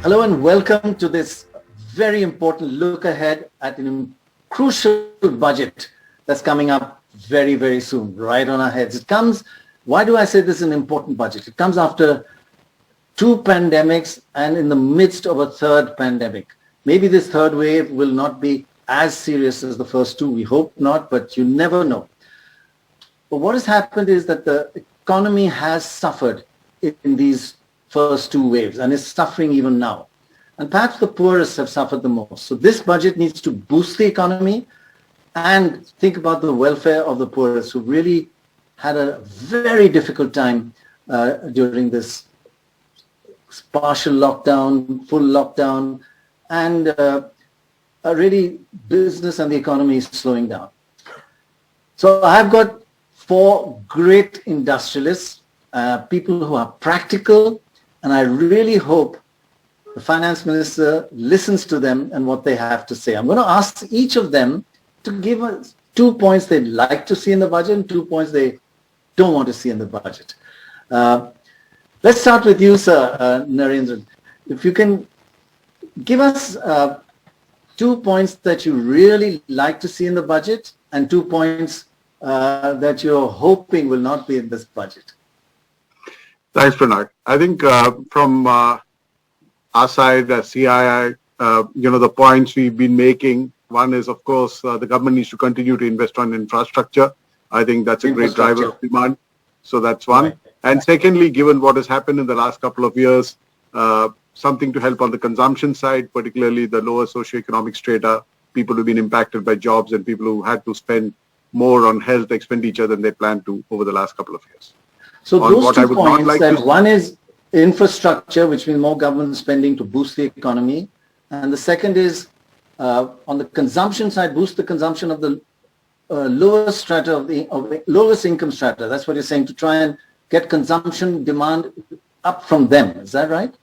Hello and welcome to this very important look ahead at a crucial budget that's coming up very, very soon, right on our heads. Why do I say this is an important budget? It comes after two pandemics and in the midst of a third pandemic. Maybe this third wave will not be as serious as the first two. We hope not, but you never know. But what has happened is that the economy has suffered in these first two waves and is suffering even now. And perhaps the poorest have suffered the most. So this budget needs to boost the economy and think about the welfare of the poorest who really had a very difficult time during this partial lockdown, full lockdown, and really business and the economy is slowing down. So I've got four great industrialists, people who are practical, and I really hope the finance minister listens to them and what they have to say. I'm going to ask each of them to give us 2 points they'd like to see in the budget and 2 points they don't want to see in the budget. Let's start with you, sir, Narendran. If you can give us 2 points that you really like to see in the budget and 2 points that you're hoping will not be in this budget. Thanks, Pranag. I think from our side, CII, the points we've been making, one is, of course, the government needs to continue to invest on infrastructure. I think that's a great driver of demand. So that's one. Right. And secondly, given what has happened in the last couple of years, something to help on the consumption side, particularly the lower socioeconomic strata, people who've been impacted by jobs and people who had to spend more on health expenditure than they planned to over the last couple of years. So those 2 points, one is infrastructure, which means more government spending to boost the economy. And the second is on the consumption side, boost the consumption of the lowest strata of the lowest income strata. That's what you're saying, to try and get consumption demand up from them. Is that right?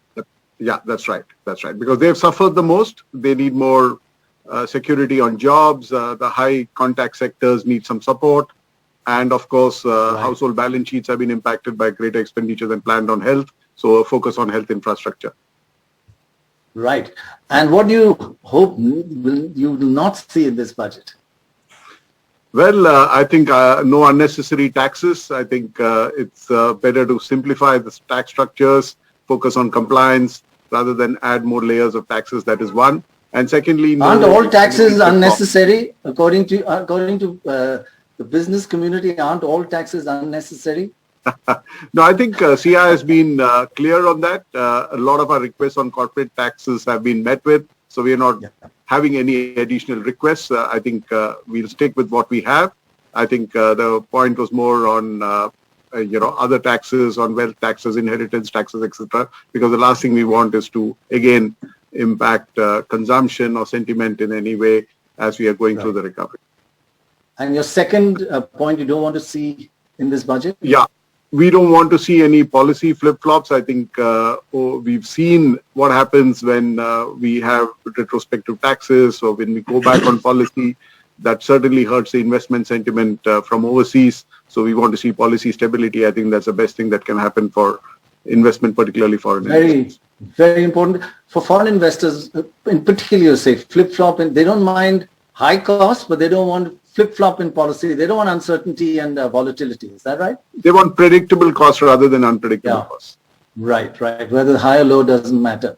Yeah, that's right. That's right. Because they've suffered the most. They need more security on jobs. The high contact sectors need some support. And of course, household balance sheets have been impacted by greater expenditure than planned on health. So a focus on health infrastructure. Right. And what do you hope you will not see in this budget? Well, I think no unnecessary taxes. I think it's better to simplify the tax structures, focus on compliance rather than add more layers of taxes. That is one. And secondly, aren't all taxes unnecessary? According to the business community, aren't all taxes unnecessary? No, I think CII has been clear on that. A lot of our requests on corporate taxes have been met with. So we are not having any additional requests. I think we'll stick with what we have. I think the point was more on, other taxes, on wealth taxes, inheritance taxes, etc. Because the last thing we want is to, again, impact consumption or sentiment in any way as we are going through the recovery. And your second point you don't want to see in this budget? Yeah, we don't want to see any policy flip-flops. I think we've seen what happens when we have retrospective taxes or when we go back on policy. That certainly hurts the investment sentiment from overseas. So we want to see policy stability. I think that's the best thing that can happen for investment, particularly foreign investors. Very important. For foreign investors, in particular, say flip-flop, and they don't mind high costs, but they don't want flip-flop in policy. They don't want uncertainty and volatility. Is that right? They want predictable costs rather than unpredictable costs. Right. Whether high or low doesn't matter.